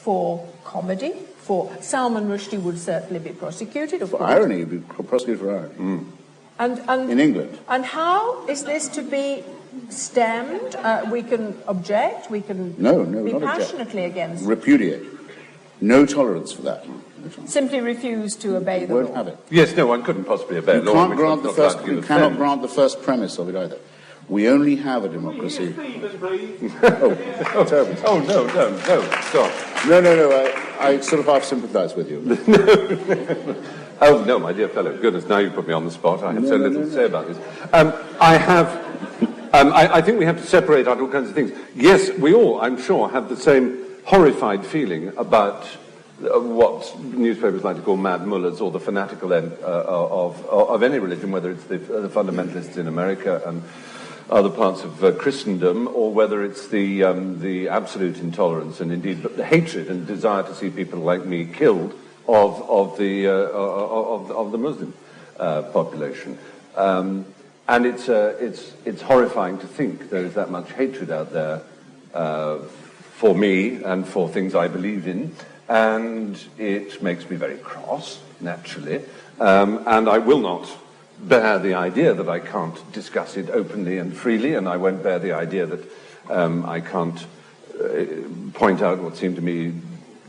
for comedy, for Salman Rushdie would certainly be prosecuted, of for course. irony, he'd be prosecuted for irony. And in England. And how is this to be stemmed? We can object, we can be passionately against. Repudiate. No tolerance for that. Simply refuse to obey the Won't law. have it. Yes, no, one couldn't possibly obey You law. can't grant the first. You cannot grant the first premise of it either. We only have a democracy. Oh, terrible. Oh, no, stop. No. I sort of half sympathise with you. Oh, no, my dear fellow. Goodness, now you put me on the spot. I have so little to say about this. I think we have to separate out all kinds of things. Yes, we all, I'm sure, have the same horrified feeling about what newspapers like to call mad mullahs, or the fanatical end of any religion, whether it's the fundamentalists in America and other parts of Christendom, or whether it's the absolute intolerance and indeed the hatred and desire to see people like me killed of the Muslim population. And it's horrifying to think there is that much hatred out there for me and for things I believe in, and it makes me very cross, naturally, and I will not bear the idea that I can't discuss it openly and freely, and I won't bear the idea that I can't point out what seem to me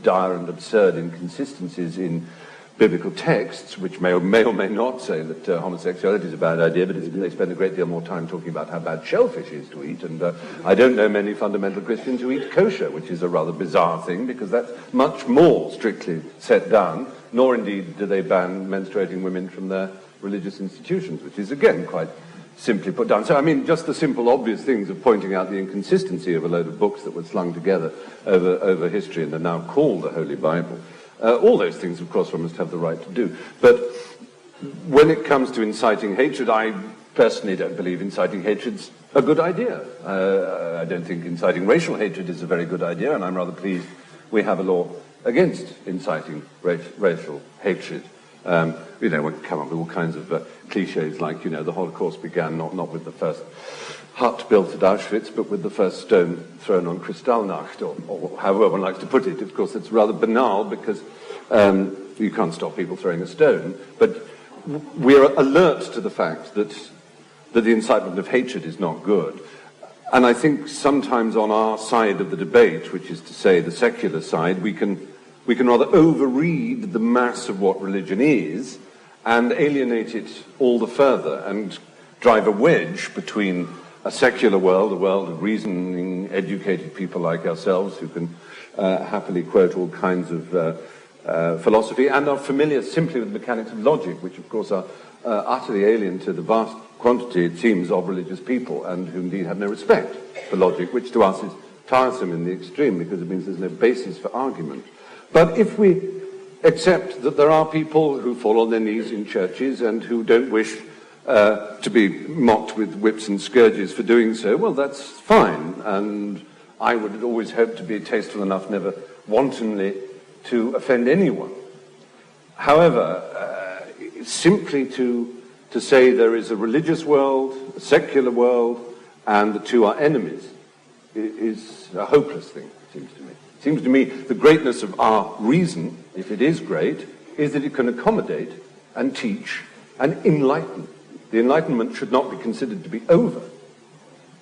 dire and absurd inconsistencies in biblical texts, which may or may not say that homosexuality is a bad idea, but they spend a great deal more time talking about how bad shellfish is to eat. And I don't know many fundamental Christians who eat kosher, which is a rather bizarre thing, because that's much more strictly set down, nor indeed do they ban menstruating women from their religious institutions, which is, again, quite simply put down. So, I mean, just the simple, obvious things of pointing out the inconsistency of a load of books that were slung together over history and are now called the Holy Bible. All those things, of course, one must have the right to do. But when it comes to inciting hatred, I personally don't believe inciting hatred's a good idea. I don't think inciting racial hatred is a very good idea, and I'm rather pleased we have a law against inciting racial hatred. We come up with all kinds of cliches like, the Holocaust began not with the first hut built at Auschwitz, but with the first stone thrown on Kristallnacht, or however one likes to put it. Of course, it's rather banal because you can't stop people throwing a stone, but we're alert to the fact that the incitement of hatred is not good. And I think sometimes on our side of the debate, which is to say the secular side, we can rather overread the mass of what religion is and alienate it all the further and drive a wedge between a secular world, a world of reasoning, educated people like ourselves who can happily quote all kinds of philosophy and are familiar simply with the mechanics of logic, which of course are utterly alien to the vast quantity, it seems, of religious people, and who indeed have no respect for logic, which to us is tiresome in the extreme because it means there's no basis for argument. But if we accept that there are people who fall on their knees in churches and who don't wish to be mocked with whips and scourges for doing so, well, that's fine. And I would always hope to be tasteful enough never wantonly to offend anyone. However, simply to say there is a religious world, a secular world, and the two are enemies is a hopeless thing, it seems to me. It seems to me the greatness of our reason, if it is great, is that it can accommodate and teach and enlighten. The Enlightenment should not be considered to be over.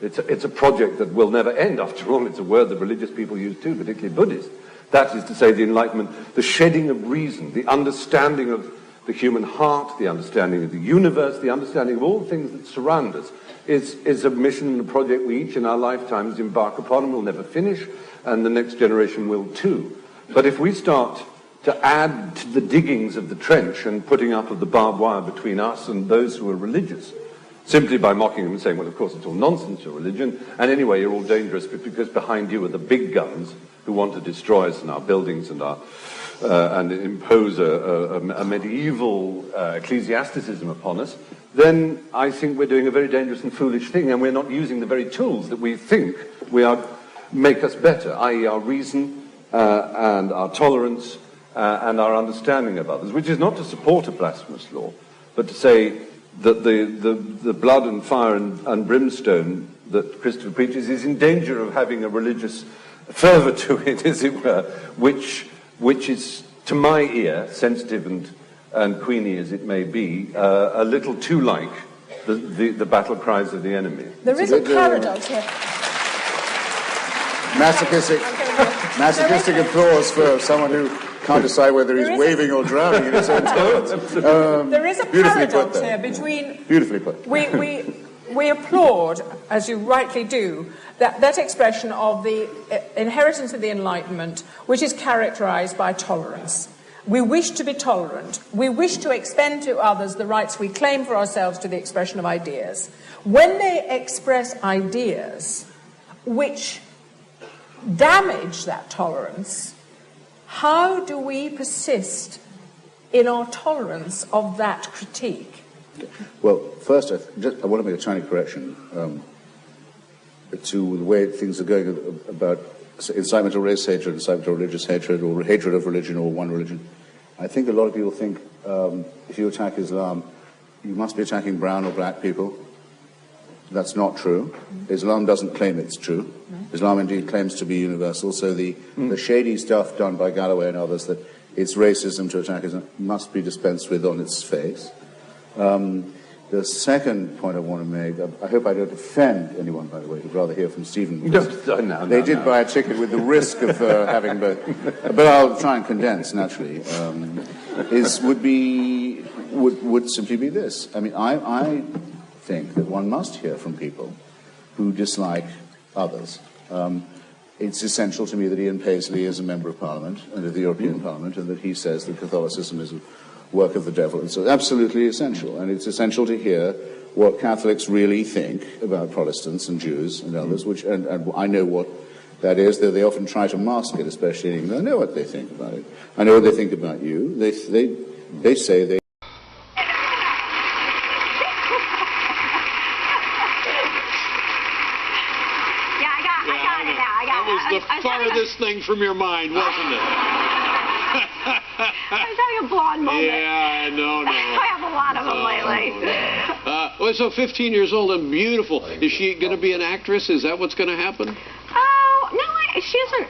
It's a project that will never end. After all, it's a word that religious people use too, particularly Buddhists. That is to say, the Enlightenment, the shedding of reason, the understanding of the human heart, the understanding of the universe, the understanding of all the things that surround us, is a mission and a project we each in our lifetimes embark upon and will never finish, and the next generation will too. But if we start to add to the diggings of the trench and putting up of the barbed wire between us and those who are religious, simply by mocking them and saying, well, of course, it's all nonsense, your religion, and anyway, you're all dangerous because behind you are the big guns who want to destroy us and our buildings and and impose a medieval ecclesiasticism upon us, then I think we're doing a very dangerous and foolish thing, and we're not using the very tools that we think make us better, i.e. our reason and our tolerance and our understanding of others, which is not to support a blasphemous law, but to say that the blood and fire and brimstone that Christopher preaches is in danger of having a religious fervour to it, as it were, which is, to my ear, sensitive and queenie as it may be, a little too like the battle cries of the enemy. There is a paradox here. Masochistic applause for someone who can't decide whether he's waving or drowning in his own tones. There is a paradox here between... Beautifully put. We applaud, as you rightly do, that expression of the inheritance of the Enlightenment, which is characterized by tolerance. We wish to be tolerant. We wish to extend to others the rights we claim for ourselves to the expression of ideas. When they express ideas which damage that tolerance, how do we persist in our tolerance of that critique? Well, first, I want to make a tiny correction to the way things are going about incitement to race hatred, incitement to religious hatred, or hatred of religion or one religion. I think a lot of people think if you attack Islam, you must be attacking brown or black people. That's not true. Islam doesn't claim it's true. Islam indeed claims to be universal. So the shady stuff done by Galloway and others that it's racism to attack Islam must be dispensed with on its face. The second point I want to make, I hope I don't offend anyone, by the way, who'd rather hear from Stephen. They did buy a ticket with the risk of having both, but I'll try and condense naturally. Would simply be this. I mean, I think that one must hear from people who dislike others. It's essential to me that Ian Paisley is a member of Parliament and of the European Parliament, and that he says that Catholicism is a work of the devil. And so absolutely essential. And it's essential to hear what Catholics really think about Protestants and Jews and others, and I know what that is, though they often try to mask it, especially in England. I know what they think about it. I know what they think about you. They say they... The farthest thing from your mind, wasn't it? I was having a blonde moment. Yeah, no. I have a lot of them lately. Well, so 15 years old and beautiful. Is she going to be an actress? Is that what's going to happen? Oh, no, she doesn't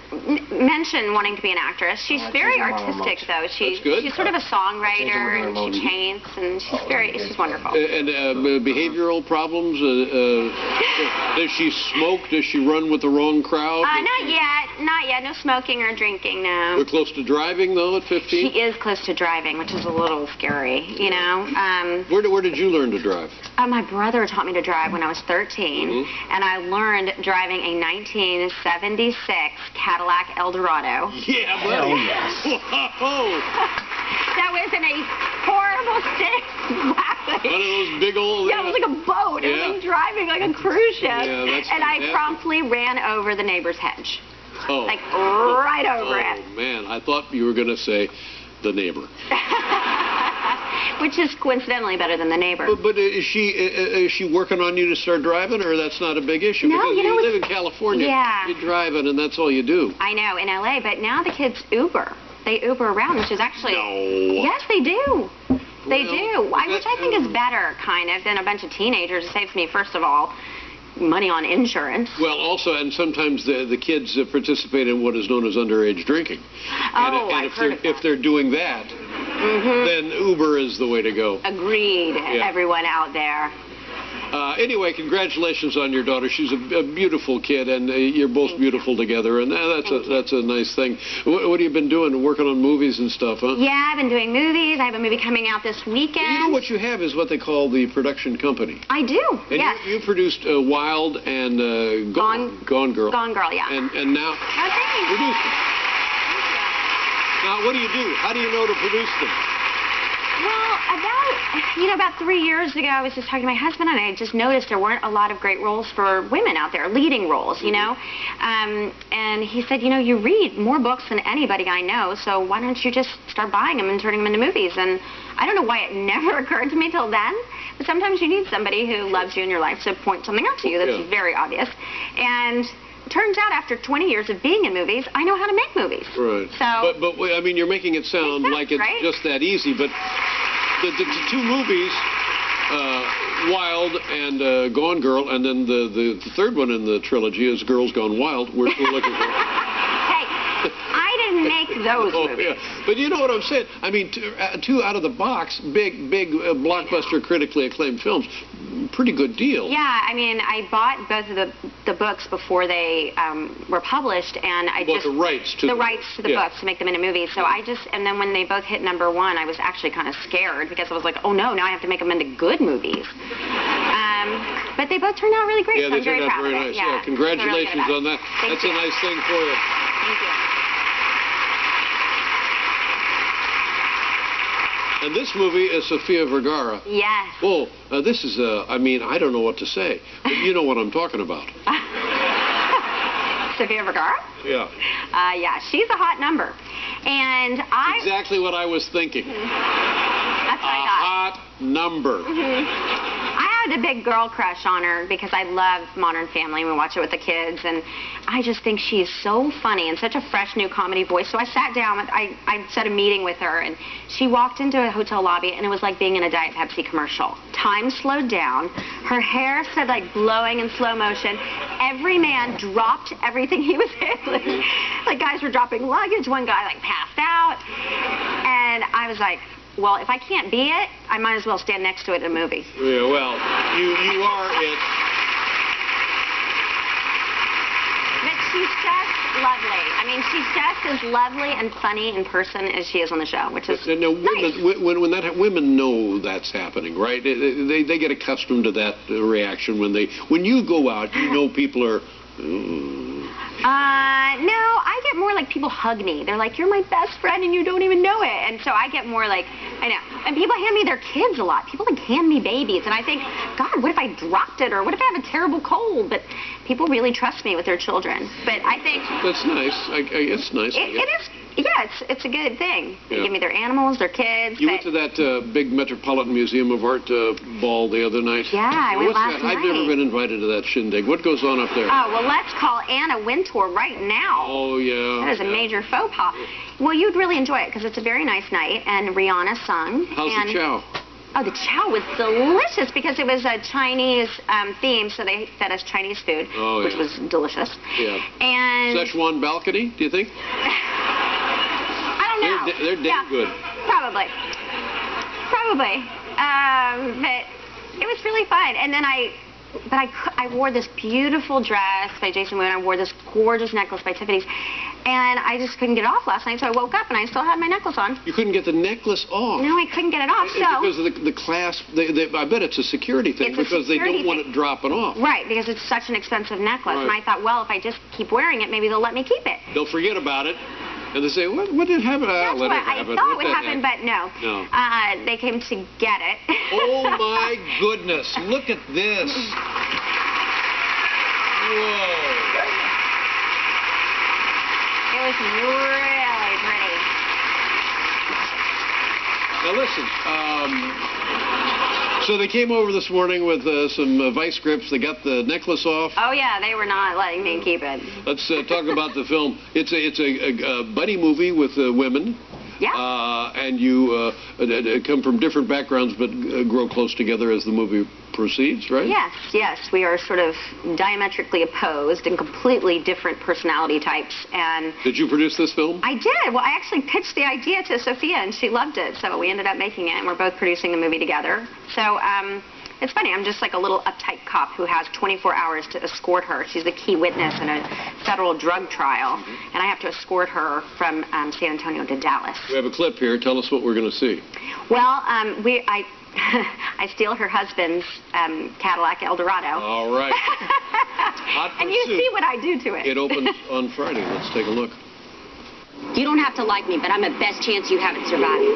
mention wanting to be an actress. She's very artistic, though. She's sort of a songwriter, and she paints, and she's wonderful. And behavioral problems? Does she smoke? Does she run with the wrong crowd? Not yet. No smoking or drinking, no. You're close to driving, though, at 15? She is close to driving, which is a little scary, you know. Where did you learn to drive? My brother taught me to drive when I was 13, and I learned driving a 1976 Cadillac Eldorado. Yeah, buddy. Yes. That was in a horrible state. One of those big old... Yeah, it was like a boat. It was like driving like a cruise ship. Yeah, that's and fantastic. I promptly ran over the neighbor's hedge. Oh. Like right over it. Oh, man. I thought you were going to say the neighbor. Which is coincidentally better than the neighbor. But is she working on you to start driving, or that's not a big issue? No, because you know, you live in California. Yeah. You're driving, and that's all you do. I know, in LA, but now the kids Uber. They Uber around, which is actually... No. Yes, they do. They Well, do. Which I think is better, kind of, than a bunch of teenagers. It saves me, first of all, money on insurance. Well, also, and sometimes the kids participate in what is known as underage drinking. If they're doing that, then Uber is the way to go. Agreed, everyone out there. Anyway, congratulations on your daughter. She's a beautiful kid, and you're both beautiful together, and that's a nice thing. What have you been doing? Working on movies and stuff, huh? Yeah, I've been doing movies. I have a movie coming out this weekend. You know what you have is what they call the production company. I do, and yes. You produced Wild and Gone Girl. Gone Girl, yeah. And now produced them. Now, what do you do? How do you know to produce them? Well, about 3 years ago, I was just talking to my husband, and I just noticed there weren't a lot of great roles for women out there, leading roles, you know. And he said, you read more books than anybody I know, so why don't you just start buying them and turning them into movies? And I don't know why it never occurred to me till then, but sometimes you need somebody who loves you in your life to point something out to you that's very obvious. And turns out after 20 years of being in movies, I know how to make movies. Right. So, but I mean, you're making it sound like it's just that easy, but the two movies, Wild and Gone Girl, and then the third one in the trilogy is Girls Gone Wild. We're looking for those Oh, movies. yeah. But you know what I'm saying? I mean, two out of the box, big blockbuster, critically acclaimed films. Pretty good deal. Yeah, I mean, I bought both of the books before they were published, and I bought the rights to the books to make them into movies. So and then when they both hit #1, I was actually kind of scared because I was like, oh no, now I have to make them into good movies. But they both turned out really great. Yeah, so they turned out very nice. Yeah, congratulations on that. That's a nice thing for you. Thank you. And this movie is Sofia Vergara. Yes. Oh, this is, I mean, I don't know what to say, but you know what I'm talking about. Sofia Vergara? Yeah. Yeah, she's a hot number. And Exactly what I was thinking. That's what I thought. Hot number. I had a big girl crush on her because I love Modern Family. We watch it with the kids, and I just think she is so funny and such a fresh new comedy voice. So I sat down, I set a meeting with her, and she walked into a hotel lobby, and it was like being in a Diet Pepsi commercial. Time slowed down. Her hair started like blowing in slow motion. Every man dropped everything he was handling. Like guys were dropping luggage. One guy like passed out, and I was like, well, if I can't be it, I might as well stand next to it in a movie. Yeah, well, you are it. But she's just lovely. I mean, she's just as lovely and funny in person as she is on the show, which is Now, nice. women know that's happening, right? They get accustomed to that reaction when you go out. You know, people are. No, I get more like people hug me. They're like, you're my best friend and you don't even know it. And so I get more like, I know. And people hand me their kids a lot. People like hand me babies. And I think, God, what if I dropped it? Or what if I have a terrible cold? But people really trust me with their children. But I think... That's nice. It's nice. It is. Yeah, it's a good thing. They Yeah. give me their animals, their kids. You went to that big Metropolitan Museum of Art ball the other night? Yeah, I went What's last that? I've night. never been invited to that shindig. What goes on up there? Oh, well, let's call Anna Wintour right now. Oh, yeah. That is a major faux pas. Well, you'd really enjoy it because it's a very nice night, and Rihanna sung. How's the chow? Oh, the chow was delicious because it was a Chinese theme, so they fed us Chinese food, which was delicious. Yeah. And Szechuan balcony, do you think? I don't know. They're damn good. Probably. But it was really fun. And then I wore this beautiful dress by Jason Wu, and I wore this gorgeous necklace by Tiffany's, and I just couldn't get it off last night, so I woke up and I still had my necklace on. You couldn't get the necklace off? No, I couldn't get it off, so... Because of the clasp, I bet it's a security thing, because they don't want it dropping off. Right, because it's such an expensive necklace, Right. and I thought, well, if I just keep wearing it, maybe they'll let me keep it. They'll forget about it, and they say, what did happen? That's what I thought would happen, but no. No. They came to get it. Oh, my goodness. Look at this. Whoa. It was really pretty. Now, listen. So they came over this morning with some vice grips. They got the necklace off. Oh, yeah, they were not letting me keep it. Let's talk about the film. It's a buddy movie with women. Yeah. And you come from different backgrounds, but grow close together as the movie proceeds, right? Yes. We are sort of diametrically opposed and completely different personality types. And Did you produce this film? I did. Well, I actually pitched the idea to Sophia, and she loved it. So we ended up making it, and we're both producing the movie together. So it's funny. I'm just like a little uptight cop who has 24 hours to escort her. She's the key witness in a federal drug trial, and I have to escort her from San Antonio to Dallas. We have a clip here. Tell us what we're going to see. Well, I steal her husband's Cadillac Eldorado. All right. Hot And you Pursuit. see what I do to it. It opens on Friday. Let's take a look. You don't have to like me, but I'm the best chance you have at surviving.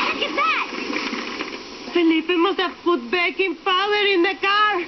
Look at that! Felipe must have put baking powder in the car.